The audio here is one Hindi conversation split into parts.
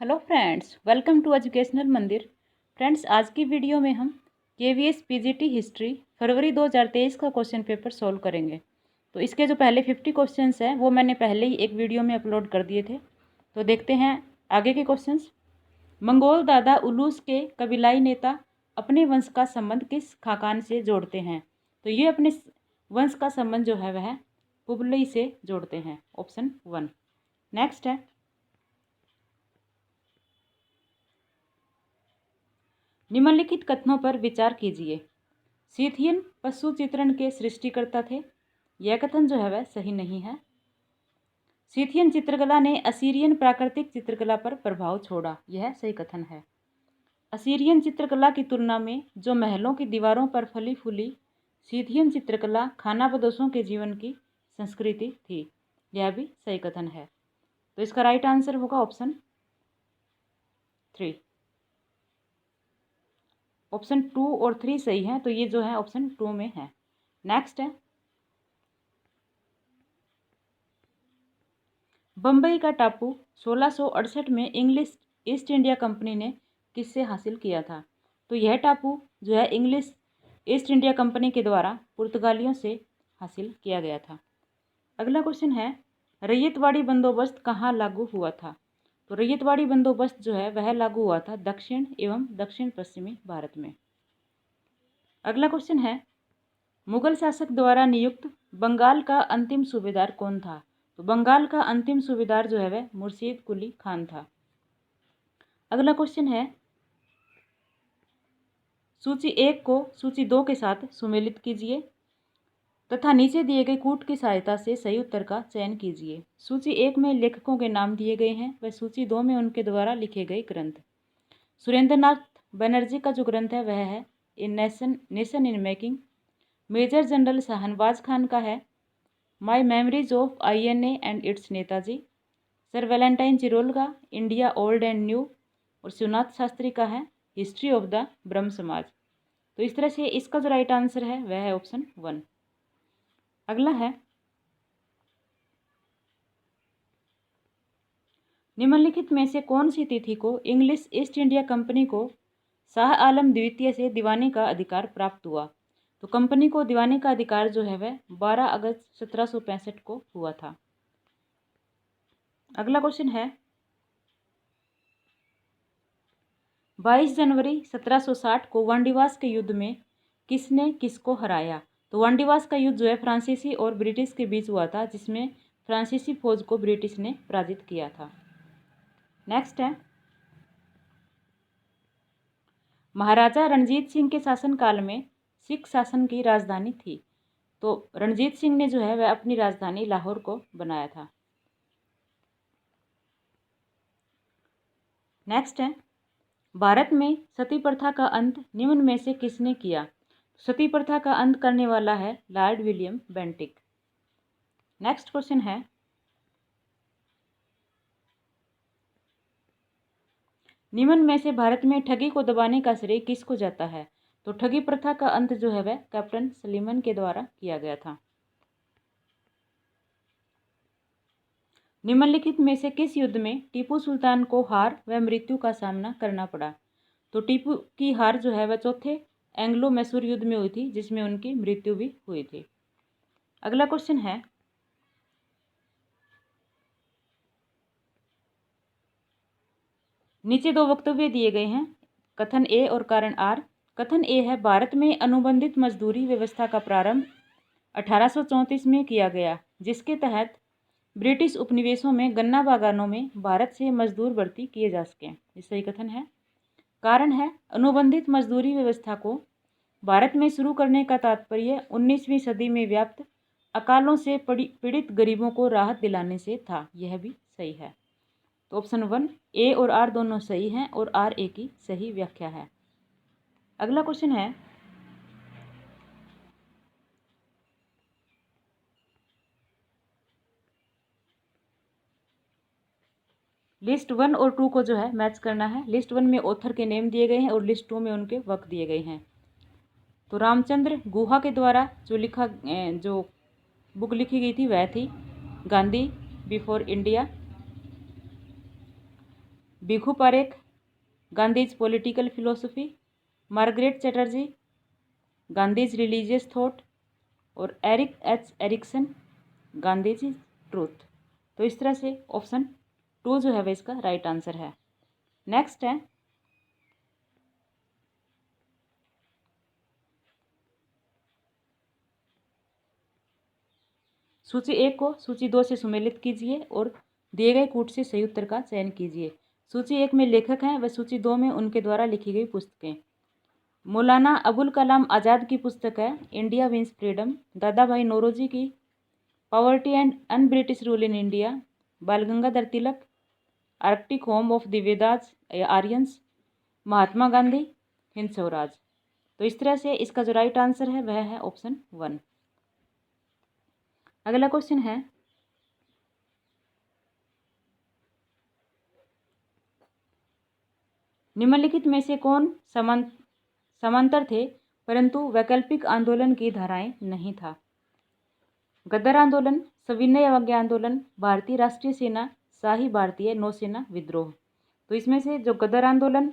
Hello friends, welcome to educational Mandir. Friends, आज की वीडियो में हम केवीएस पीजीटी हिस्ट्री फरवरी 2023 का क्वेश्चन पेपर सॉल्व करेंगे। तो इसके जो पहले 50 क्वेश्चंस हैं वो मैंने पहले ही एक वीडियो में अपलोड कर दिए थे। तो देखते हैं आगे के क्वेश्चंस। मंगोल दादा उलूस के कबीलाई नेता अपने वंश का संबंध किस खाकान से जोड़ते हैं? तो ये अपने वंश का संबंध जो है वह कुबलई से जोड़ते हैं। ऑप्शन 1। नेक्स्ट है, निम्नलिखित कथनों पर विचार कीजिए। सीथियन पशु चित्रण के सृष्टिकर्ता थे। यह कथन जो है वह सही नहीं है। सीथियन चित्रकला ने असीरियन प्राकृतिक चित्रकला पर प्रभाव छोड़ा। यह सही कथन है। असीरियन चित्रकला की तुलना में जो महलों की दीवारों पर फली फूली सीथियन चित्रकला खानाबदोशों के जीवन की संस्कृति थी। यह भी सही कथन है। तो इसका राइट आंसर होगा ऑप्शन 3। ऑप्शन 2 और 3 सही है, तो ये जो है ऑप्शन 2 में है। नेक्स्ट है, बम्बई का टापू 1668 में इंग्लिश ईस्ट इंडिया कंपनी ने किससे हासिल किया था? तो यह टापू जो है इंग्लिश ईस्ट इंडिया कंपनी के द्वारा पुर्तगालियों से हासिल किया गया था। अगला क्वेश्चन है, रैयतवाड़ी बंदोबस्त कहाँ लागू हुआ था? तो रैयतवाड़ी बंदोबस्त जो है वह लागू हुआ था दक्षिण एवं दक्षिण पश्चिमी भारत में। अगला क्वेश्चन है, मुगल शासक द्वारा नियुक्त बंगाल का अंतिम सूबेदार कौन था? तो बंगाल का अंतिम सूबेदार जो है वह मुर्शीद कुली खान था। अगला क्वेश्चन है, सूची 1 को सूची 2 के साथ सुमेलित कीजिए तथा नीचे दिए गए कूट की सहायता से सही उत्तर का चयन कीजिए। सूची 1 में लेखकों के नाम दिए गए हैं, वह सूची 2 में उनके द्वारा लिखे गए ग्रंथ। सुरेंद्रनाथ बनर्जी का जो ग्रंथ है वह है nation in making. Major general Shahnawaz Khan का है my memories of INA and its Netaji. Sir Valentine Chirol का इंडिया ओल्ड एंड न्यू। और शिवनाथ शास्त्री का है हिस्ट्री ऑफ द ब्रह्म समाज। तो इस तरह से इसका जो राइट आंसर है वह है ऑप्शन 1। अगला है, निम्नलिखित में से कौन सी तिथि को इंग्लिश ईस्ट इंडिया कंपनी को शाह आलम द्वितीय से दीवानी का अधिकार प्राप्त हुआ? तो कंपनी को दीवानी का अधिकार जो है वह 12 अगस्त 1765 को हुआ था। अगला क्वेश्चन है, 22 जनवरी 1760 को वांडीवास के युद्ध में किसने किसको हराया? तो वांडीवास का युद्ध जो है फ्रांसीसी और ब्रिटिश के बीच हुआ था, जिसमें फ्रांसीसी फौज को ब्रिटिश ने पराजित किया था। नेक्स्ट है, महाराजा रणजीत सिंह के शासनकाल में सिख शासन की राजधानी थी। तो रणजीत सिंह ने जो है वह अपनी राजधानी लाहौर को बनाया था। नेक्स्ट है, भारत में सती प्रथा का अंत निम्न में से किसने किया? सती प्रथा का अंत करने वाला है Lord William Bentinck. Next question है, निम्न में से भारत में ठगी को दबाने का श्रेय किसको जाता है? तो ठगी प्रथा का अंत जो है वह कैप्टन सलीमन के द्वारा किया गया था। निम्नलिखित में से किस युद्ध में टीपू सुल्तान को हार व मृत्यु का सामना करना पड़ा? तो टीपू की हार जो है वह चौथे एंग्लो मैसूर युद्ध में हुई थी, जिसमें उनकी मृत्यु भी हुई थी। अगला क्वेश्चन है, नीचे 2 वक्तव्य दिए गए हैं, कथन ए और कारण आर। कथन ए है, भारत में अनुबंधित मजदूरी व्यवस्था का प्रारंभ 1834 में किया गया, जिसके तहत ब्रिटिश उपनिवेशों में गन्ना बागानों में भारत से मजदूर भर्ती किए जा सकें। ये सही कथन है। कारण है, अनुबंधित मजदूरी व्यवस्था को भारत में शुरू करने का तात्पर्य 19वीं सदी में व्याप्त अकालों से पीड़ित गरीबों को राहत दिलाने से था। यह भी सही है। तो ऑप्शन 1 ए और आर दोनों सही हैं और आर ए की सही व्याख्या है। अगला क्वेश्चन है, लिस्ट 1 और 2 को जो है मैच करना है। लिस्ट 1 में ऑथर के नेम दिए गए हैं और लिस्ट 2 में उनके वक्त दिए गए हैं। तो रामचंद्र गुहा के द्वारा जो बुक लिखी गई थी वह थी Gandhi before India. Bhikhu Parekh, Gandhi's political philosophy, Margaret Chatterjee, Gandhi's religious thought, और Eric H Erikson, Gandhi's truth. तो इस तरह से ऑप्शन 2 जो है वह इसका राइट आंसर है। नेक्स्ट है सूची 1 को सूची 2 से सुमेलित कीजिए और दिए गए कूट से सही उत्तर का चयन कीजिए। सूची 1 में लेखक हैं व सूची 2 में उनके द्वारा लिखी गई पुस्तकें। मौलाना अबुल कलाम आज़ाद की पुस्तक है इंडिया विंस फ्रीडम। दादा भाई नौरोजी की poverty and un British rule in India. Bal Gangadhar Tilak Arctic home of the Vedas Aryans. Mahatma Gandhi Hind Swaraj. तो इस तरह से इसका जो राइट आंसर है वह है ऑप्शन 1। अगला क्वेश्चन है निम्नलिखित में से कौन समांतर थे परंतु वैकल्पिक आंदोलन की धाराएं नहीं था। गदर आंदोलन, सविनय अवज्ञा आंदोलन, भारतीय राष्ट्रीय सेना, शाही भारतीय नौसेना विद्रोह। तो इसमें से जो गदर आंदोलन,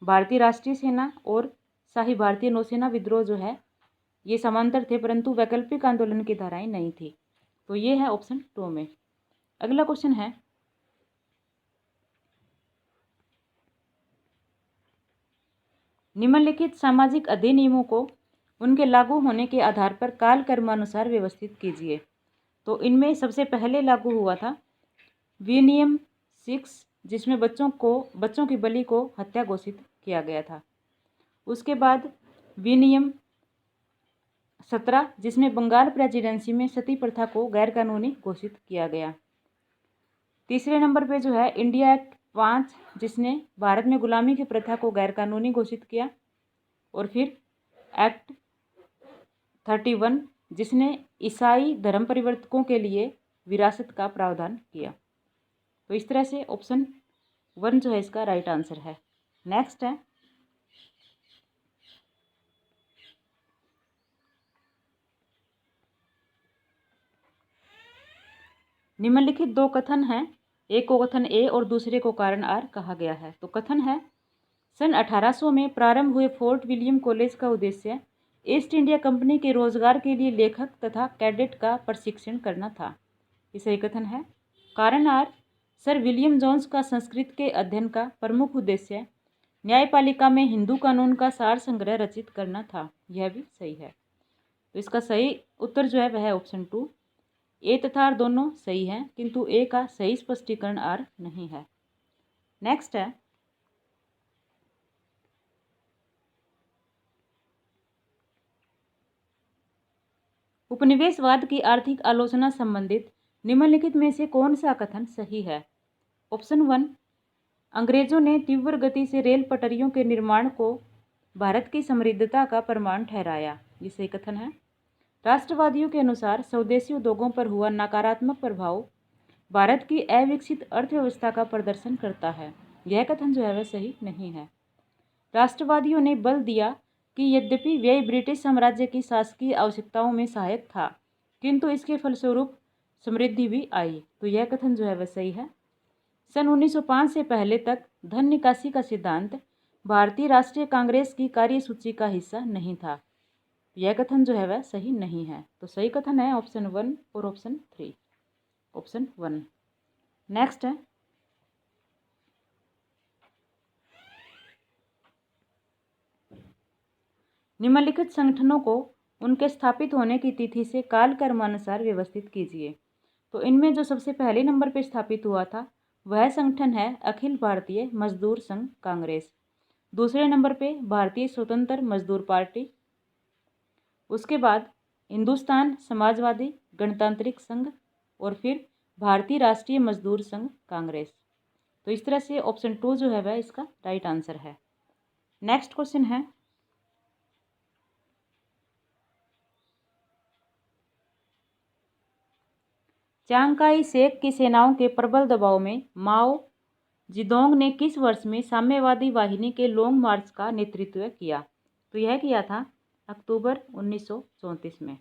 भारतीय राष्ट्रीय सेना और शाही भारतीय नौसेना विद्रोह जो है ये समांतर थे परंतु वैकल्पिक आंदोलन की धाराएं नहीं थी। तो ये है ऑप्शन 2 में। अगला क्वेश्चन है निम्नलिखित सामाजिक अधिनियमों को उनके लागू होने के आधार पर काल कर्मानुसार व्यवस्थित कीजिए। तो इनमें सबसे पहले लागू हुआ था विनियम 6 जिसमें बच्चों की बलि को हत्या घोषित किया गया था। उसके बाद विनियम 17 जिसमें बंगाल प्रेसिडेंसी में सती प्रथा को गैरकानूनी घोषित किया गया। तीसरे नंबर पे जो है इंडिया एक्ट 5 जिसने भारत में गुलामी की प्रथा को गैरकानूनी घोषित किया। और फिर एक्ट 31 जिसने ईसाई धर्म परिवर्तकों के लिए विरासत का प्रावधान किया। तो इस तरह से ऑप्शन 1 जो है इसका राइट आंसर है। नेक्स्ट है निम्नलिखित दो कथन हैं, एक को कथन ए और दूसरे को कारण आर कहा गया है। तो कथन है सन 1800 में प्रारंभ हुए फोर्ट विलियम कॉलेज का उद्देश्य ईस्ट इंडिया कंपनी के रोजगार के लिए लेखक तथा कैडेट का प्रशिक्षण करना था। ये सही कथन है। कारण आर सर विलियम जोन्स का संस्कृत के अध्ययन का प्रमुख उद्देश्य न्यायपालिका में हिंदू कानून का सार संग्रह रचित करना था। यह भी सही है। तो इसका सही उत्तर जो है वह है ऑप्शन 2। ए तथा आर दोनों सही हैं किंतु ए का सही स्पष्टीकरण आर नहीं है। नेक्स्ट है उपनिवेशवाद की आर्थिक आलोचना संबंधित निम्नलिखित में से कौन सा कथन सही है। ऑप्शन 1 अंग्रेजों ने तीव्र गति से रेल पटरियों के निर्माण को भारत की समृद्धता का प्रमाण ठहराया। ये सही कथन है। राष्ट्रवादियों के अनुसार स्वदेशी उद्योगों पर हुआ नकारात्मक प्रभाव भारत की अविकसित अर्थव्यवस्था का प्रदर्शन करता है। यह कथन जो है वह सही नहीं है। राष्ट्रवादियों ने बल दिया कि यद्यपि व्यय ब्रिटिश साम्राज्य की शासकीय आवश्यकताओं में सहायक था किंतु इसके फलस्वरूप समृद्धि भी आई। तो यह कथन जो है वह सही है। सन 1905 से पहले तक धन निकासी का सिद्धांत भारतीय राष्ट्रीय कांग्रेस की कार्यसूची का हिस्सा नहीं था। यह कथन जो है वह सही नहीं है। तो सही कथन है ऑप्शन 1 और ऑप्शन 3। ऑप्शन 1। नेक्स्ट है निम्नलिखित संगठनों को उनके स्थापित होने की तिथि से काल कर्मानुसार व्यवस्थित कीजिए। तो इनमें जो सबसे पहले नंबर पर स्थापित हुआ था वह संगठन है अखिल भारतीय मजदूर संघ कांग्रेस। दूसरे नंबर पे भारतीय स्वतंत्र मजदूर पार्टी। उसके बाद हिंदुस्तान समाजवादी गणतांत्रिक संघ और फिर भारतीय राष्ट्रीय मजदूर संघ कांग्रेस। तो इस तरह से ऑप्शन 2 जो है वह इसका राइट आंसर है। नेक्स्ट क्वेश्चन है चांग काई शेक की सेनाओं के प्रबल दबाव में माओ जिदोंग ने किस वर्ष में साम्यवादी वाहिनी के लॉन्ग मार्च का नेतृत्व किया। तो यह किया था अक्टूबर 1934 में।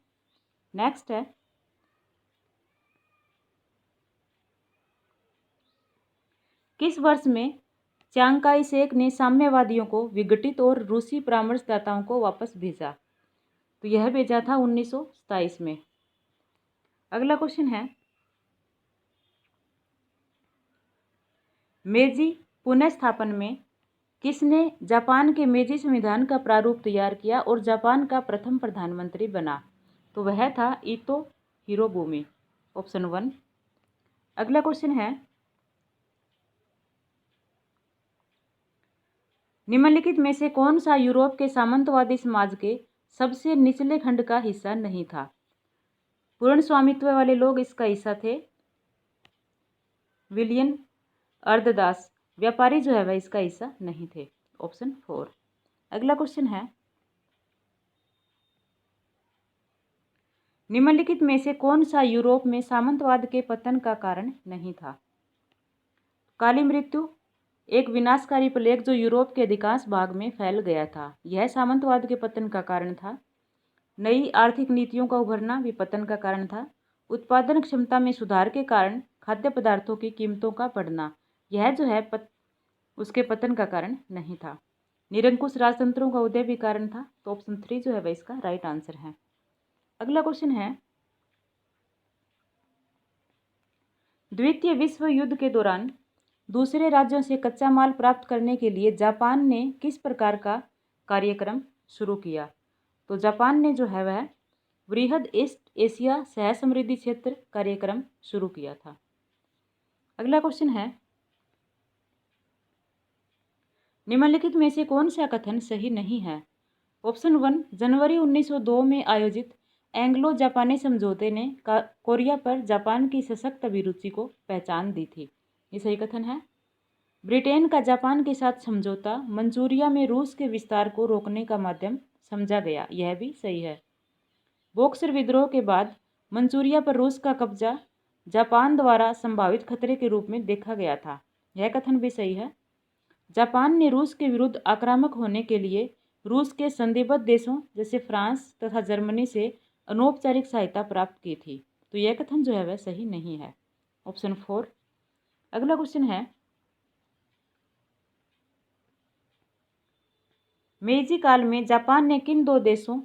नेक्स्ट है किस वर्ष में च्यांग काई शेक ने साम्यवादियों को विघटित और रूसी परामर्शदाताओं को वापस भेजा। तो यह भेजा था 1927 में। अगला क्वेश्चन है, मेजी पुनर्स्थापन में किसने जापान के मेजी संविधान का प्रारूप तैयार किया और जापान का प्रथम प्रधानमंत्री बना? तो वह था इतो हिरोबुमी, ऑप्शन 1। अगला क्वेश्चन है, निम्नलिखित में से कौन सा यूरोप के सामंतवादी समाज के सबसे निचले खंड का हिस्सा नहीं था? पूर्ण स्वामित्व वाले लोग इसका हिस्सा थे। विलियन अर्धदास व्यापारी जो है वह इसका हिस्सा नहीं थे, ऑप्शन 4। अगला क्वेश्चन है, निम्नलिखित में से कौन सा यूरोप में सामंतवाद के पतन का कारण नहीं था? काली मृत्यु एक विनाशकारी प्लेग जो यूरोप के अधिकांश भाग में फैल गया था, यह सामंतवाद के पतन का कारण था। नई आर्थिक नीतियों का उभरना भी पतन का कारण था। उत्पादन क्षमता में सुधार के कारण खाद्य पदार्थों की कीमतों का बढ़ना, यह जो है उसके पतन का कारण नहीं था। निरंकुश राजतंत्रों का उदय भी कारण था। तो ऑप्शन 3 जो है वह इसका राइट आंसर है। अगला क्वेश्चन है, द्वितीय विश्व युद्ध के दौरान दूसरे राज्यों से कच्चा माल प्राप्त करने के लिए जापान ने किस प्रकार का कार्यक्रम शुरू किया? तो जापान ने जो है वह वृहद ईस्ट एशिया सह समृद्धि क्षेत्र कार्यक्रम शुरू किया था। अगला क्वेश्चन है, निम्नलिखित में से कौन सा कथन सही नहीं है? ऑप्शन 1, जनवरी 1902 में आयोजित एंग्लो जापानी समझौते ने कोरिया पर जापान की सशक्त अभिरुचि को पहचान दी थी, ये सही कथन है। ब्रिटेन का जापान के साथ समझौता मंचूरिया में रूस के विस्तार को रोकने का माध्यम समझा गया, यह भी सही है। बॉक्सर विद्रोह के बाद मंचूरिया पर रूस का कब्जा जापान द्वारा संभावित खतरे के रूप में देखा गया था, यह कथन भी सही है। जापान ने रूस के विरुद्ध आक्रामक होने के लिए रूस के संधिबद्ध देशों जैसे फ्रांस तथा जर्मनी से अनौपचारिक सहायता प्राप्त की थी, तो यह कथन जो है वह सही नहीं है, ऑप्शन 4। अगला क्वेश्चन है, मेजी काल में जापान ने किन दो देशों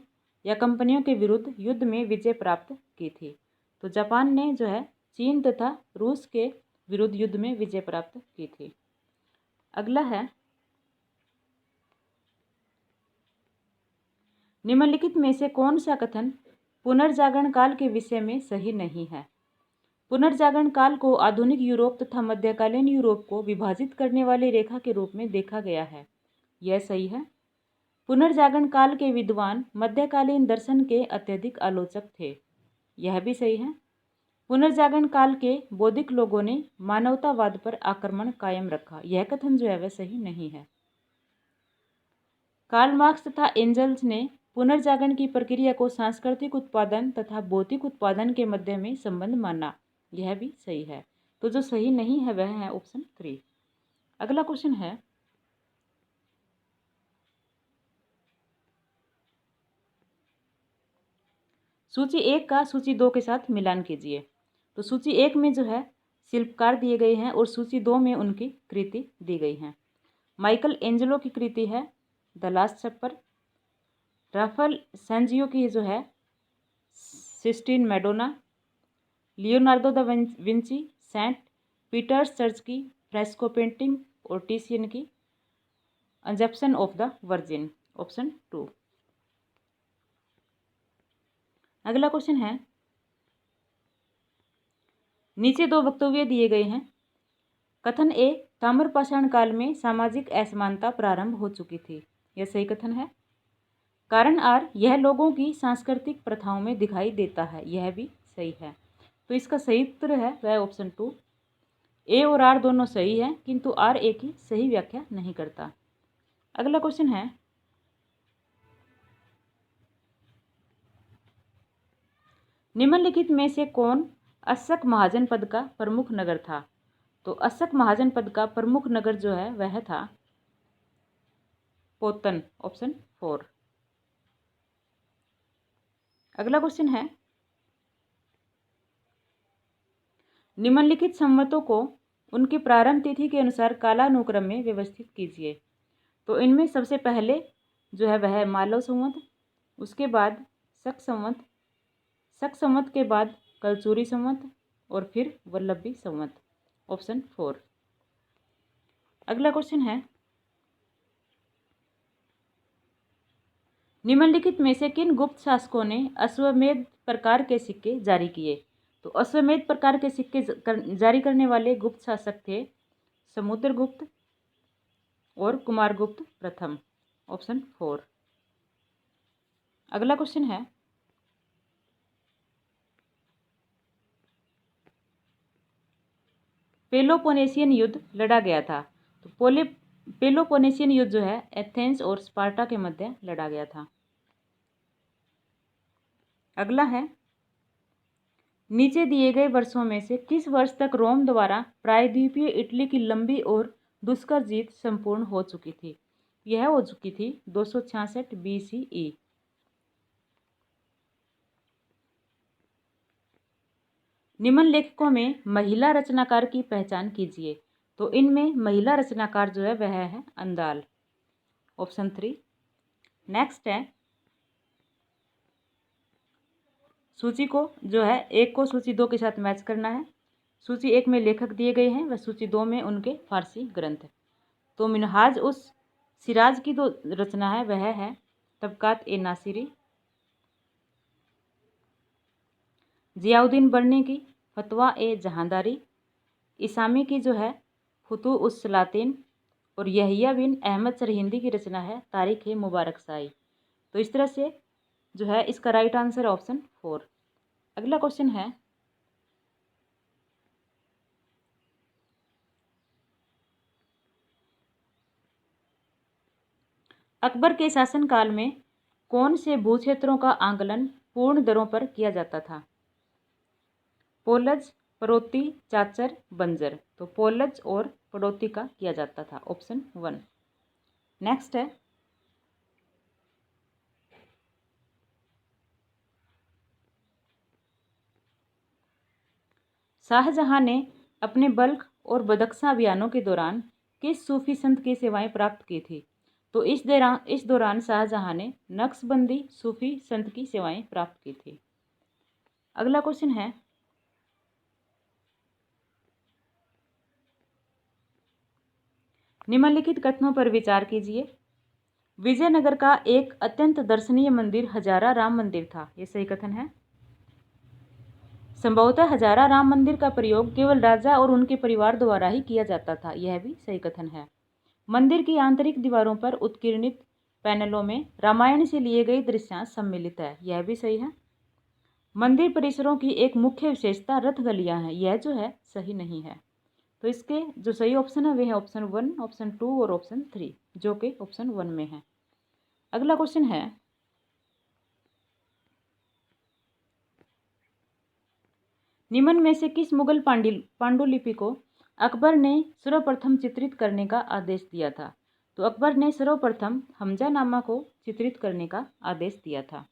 या कंपनियों के विरुद्ध युद्ध में विजय प्राप्त की थी? तो जापान ने जो है चीन तथा रूस के विरुद्ध युद्ध में विजय प्राप्त की थी। अगला है, निम्नलिखित में से कौन सा कथन पुनर्जागरण काल के विषय में सही नहीं है? पुनर्जागरण काल को आधुनिक यूरोप तथा मध्यकालीन यूरोप को विभाजित करने वाली रेखा के रूप में देखा गया है, यह सही है। पुनर्जागरण काल के विद्वान मध्यकालीन दर्शन के अत्यधिक आलोचक थे, यह भी सही है। पुनर्जागरण काल के बौद्धिक लोगों ने मानवतावाद पर आक्रमण कायम रखा, यह कथन जो है वह सही नहीं है। कार्ल मार्क्स तथा एंजल्स ने पुनर्जागरण की प्रक्रिया को सांस्कृतिक उत्पादन तथा भौतिक उत्पादन के मध्य में संबंध माना, यह भी सही है। तो जो सही नहीं है वह है ऑप्शन 3। अगला क्वेश्चन है, सूची 1 का सूची 2 के साथ मिलान कीजिए। तो सूची 1 में जो है शिल्पकार दिए गए हैं और सूची 2 में उनकी कृति दी गई है। माइकल एंजेलो की कृति है the Last Supper. Raphael Sanzio की जो है Sistine Madonna. Leonardo da Vinci Saint Peter's Church की फ्रेस्को पेंटिंग और टिशियन की Assumption of the Virgin, option 2। अगला क्वेश्चन है, नीचे 2 वक्तव्य दिए गए हैं। कथन ए, ताम्रपाषाण काल में सामाजिक असमानता प्रारंभ हो चुकी थी, यह सही कथन है। कारण आर, यह लोगों की सांस्कृतिक प्रथाओं में दिखाई देता है, यह भी सही है। तो इसका सही उत्तर है वह ऑप्शन 2। ए और आर दोनों सही है, किंतु आर ए की सही व्याख्या नहीं करता। अगला क्वेश्चन है, निम्नलिखित में से कौन अशक महाजनपद का प्रमुख नगर था? तो अशक महाजनपद का प्रमुख नगर जो है वह था पोतन, ऑप्शन 4। अगला क्वेश्चन है, निम्नलिखित संवतों को उनकी प्रारंभ तिथि के अनुसार कालानुक्रम में व्यवस्थित कीजिए। तो इनमें सबसे पहले जो है वह है मालव संवत, उसके बाद शक संवत, शक संवत के बाद कलचुरी संवत और फिर वल्लभी संवत। ऑप्शन 4। अगला क्वेश्चन है, निम्नलिखित में से किन गुप्त शासकों ने अश्वमेध प्रकार के सिक्के जारी किए? तो अश्वमेध प्रकार के सिक्के जारी करने वाले गुप्त शासक थे समुद्रगुप्त और कुमारगुप्त प्रथम। ऑप्शन 4। अगला क्वेश्चन है, पेलोपोनेशियन युद्ध लड़ा गया था। तो पेलोपोनेशियन युद्ध जो है एथेंस और स्पार्टा के मध्य लड़ा गया था। अगला है, नीचे दिए गए वर्षों में से किस वर्ष तक रोम द्वारा प्रायद्वीपीय इटली की लंबी और दुष्कर जीत संपूर्ण हो चुकी थी? यह हो चुकी थी 266 BCE। निम्न लेखकों में महिला रचनाकार की पहचान कीजिए। तो इनमें महिला रचनाकार जो है वह है अंदाल। ऑप्शन 3। नेक्स्ट है, सूची को जो है एक को सूची 2 के साथ मैच करना है। सूची 1 में लेखक दिए गए हैं, वह सूची 2 में उनके फारसी ग्रंथ। तो मिनहाज उस सिराज की जो रचना है वह है तबकात ए नासिरी। जियाउद्दीन बर्नी की फतवा ए जहांदारी। इसामी की जो है फुतू उस सलातीन। और यहिया बिन अहमद सरहिंदी की रचना है तारीख ए मुबारक शाही। तो इस तरह से जो है इसका राइट आंसर ऑप्शन 4। अगला क्वेश्चन है, अकबर के शासनकाल में कौन से भूक्षेत्रों का आंकलन पूर्ण दरों पर किया जाता था? पोलज, पड़ौती, चाचर, बंजर। तो पोलज और पड़ौती का किया जाता था। ऑप्शन 1। नेक्स्ट है, शाहजहां ने अपने बल्ख और बदख्शां अभियानों के दौरान किस सूफी संत की सेवाएं प्राप्त की थी? तो इस दौरान शाहजहां ने नक्शबंदी सूफी संत की सेवाएं प्राप्त की थी। अगला क्वेश्चन है, निम्नलिखित कथनों पर विचार कीजिए। विजयनगर का एक अत्यंत दर्शनीय मंदिर हजारा राम मंदिर था। यह सही कथन है। संभवतः हजारा राम मंदिर का प्रयोग केवल राजा और उनके परिवार द्वारा ही किया जाता था। यह भी सही कथन है। मंदिर की आंतरिक दीवारों पर उत्कीर्णित पैनलों में रामायण से लिए गए दृश्यांश सम्मिलित है। यह भी सही है। मंदिर परिसरों की एक मुख्य विशेषता रथ गलियां हैं। यह जो है सही नहीं है। तो इसके जो सही ऑप्शन है वे है ऑप्शन 1, ऑप्शन 2 और ऑप्शन 3, जो कि ऑप्शन 1 में है। अगला क्वेश्चन है, निम्न में से किस मुगल पांडुलिपि को अकबर ने सर्वप्रथम चित्रित करने का आदेश दिया था? तो अकबर ने सर्वप्रथम हमजानामा को चित्रित करने का आदेश दिया था।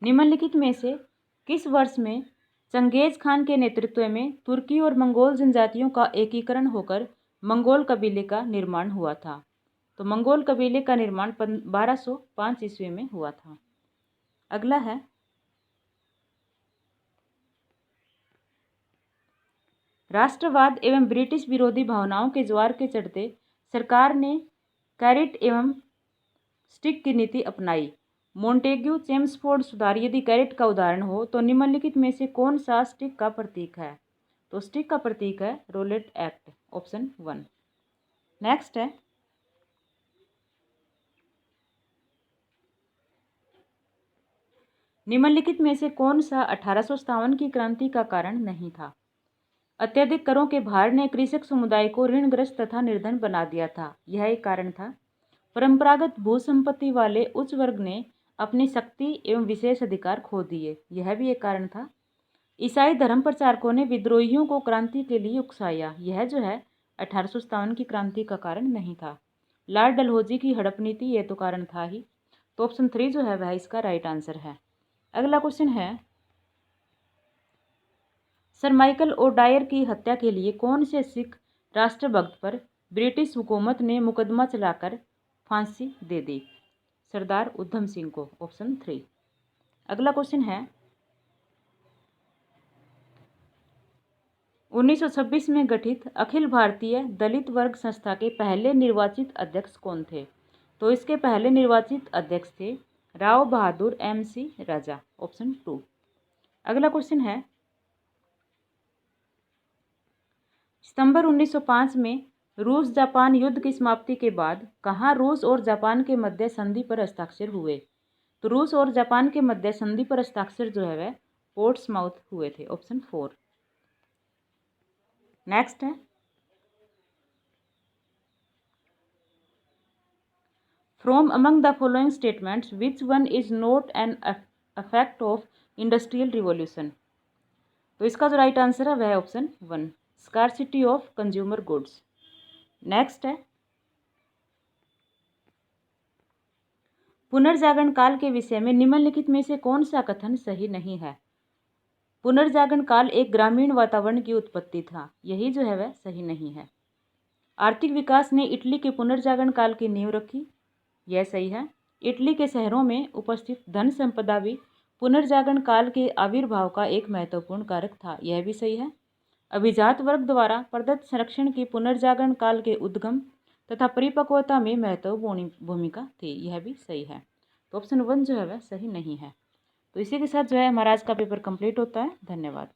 निम्नलिखित में से किस वर्ष में चंगेज खान के नेतृत्व में तुर्की और मंगोल जनजातियों का एकीकरण होकर मंगोल कबीले का निर्माण हुआ था? तो मंगोल कबीले का निर्माण 1205 ईस्वी में हुआ था। अगला है, राष्ट्रवाद एवं ब्रिटिश विरोधी भावनाओं के ज्वार के चढ़ते सरकार ने कैरेट एवं स्टिक की नीति अपनाई। मोंटेग्यू चेम्सफोर्ड सुधार यदि कैरेट का उदाहरण हो तो निम्नलिखित में से कौन सा स्टिक का प्रतीक है? तो स्टिक का प्रतीक है रोलेट एक्ट। ऑप्शन 1। नेक्स्ट है, निम्नलिखित में से कौन सा 1857 की क्रांति का कारण नहीं था? अत्यधिक करों के भार ने कृषक समुदाय को ऋणग्रस्त तथा निर्धन बना दिया था। यह एक कारण था। परंपरागत भूसंपत्ति वाले उच्च वर्ग ने अपनी शक्ति एवं विशेष अधिकार खो दिए। यह भी एक कारण था। ईसाई धर्म प्रचारकों ने विद्रोहियों को क्रांति के लिए उकसाया। यह जो है 1857 की क्रांति का कारण नहीं था। लॉर्ड डलहौजी की हड़प नीति यह तो कारण था ही। तो ऑप्शन 3 जो है वह इसका राइट आंसर है। अगला क्वेश्चन है, सर माइकल ओडायर की हत्या के लिए कौन से सिख राष्ट्रभक्त पर ब्रिटिश हुकूमत ने मुकदमा चलाकर फांसी दे दी? सरदार उधम सिंह को, ऑप्शन 3। अगला क्वेश्चन है, 1926 में गठित अखिल भारतीय दलित वर्ग संस्था के पहले निर्वाचित अध्यक्ष कौन थे? तो इसके पहले निर्वाचित अध्यक्ष थे राव बहादुर MC राजा, ऑप्शन 2। अगला क्वेश्चन है, सितंबर 1905 में रूस जापान युद्ध की समाप्ति के बाद कहाँ रूस और जापान के मध्य संधि पर हस्ताक्षर हुए? तो रूस और जापान के मध्य संधि पर हस्ताक्षर जो है वह पोर्ट्समाउथ हुए थे, ऑप्शन 4। नेक्स्ट है, from among the following statements which one is not an effect of industrial revolution? तो इसका जो राइट आंसर है वह है option 1, scarcity of consumer goods. Next है, पुनर्जागरण काल के विषय में निम्नलिखित में से कौन सा कथन सही नहीं है? पुनर्जागरण काल एक ग्रामीण वातावरण की उत्पत्ति था, यही जो है वह सही नहीं है। आर्थिक विकास ने इटली के पुनर्जागरण काल की नींव रखी, यह सही है। इटली के शहरों में उपस्थित धन संपदा भी पुनर्जागरण काल के आविर्भाव का एक महत्वपूर्ण कारक था, यह भी सही है। अभिजात वर्ग द्वारा प्रदत्त संरक्षण की पुनर्जागरण काल के उद्गम तथा परिपक्वता में महत्वपूर्ण भूमिका थी, यह भी सही है। तो ऑप्शन 1 जो है वह सही नहीं है। तो इसी के साथ जो है हमारा आज का पेपर कंप्लीट होता है। धन्यवाद।